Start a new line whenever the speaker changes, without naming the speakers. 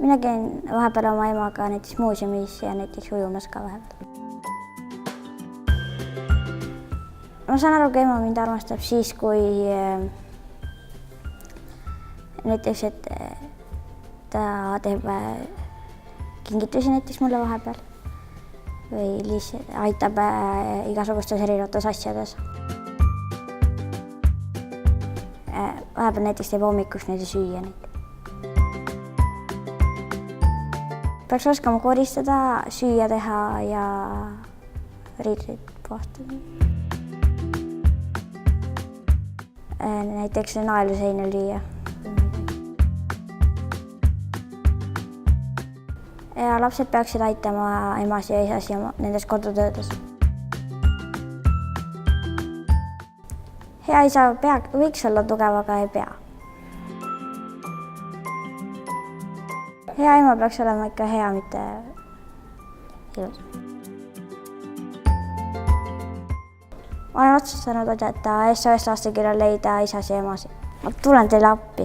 Mina käin vahepeal oma emaga näiteks muuseumis ja näiteks ujumas ka vahepeal. Ma saan aru, kui ema mind armastab siis, kui näiteks, et ta teeb kingitusi näiteks mulle vahepeal või lihtsalt aitab igasugustes erinevates asjades. Vahepeal näiteks teeb hommikuks neile süüa. Peaks oskama koristada, süüa teha ja riidrid puhastada. Näiteks naelu seinal lüüa. Ja lapsed peaksid aitama emas ja isas ja nendes kodutöödes. Hea isa võiks olla tugev, aga ei pea. Hea ema peaks olema ikka hea, mitte ilus. Ma olen otsustanud aidata SOS lastekirjal leida isasid ja emasid. Ma tulen teile appi.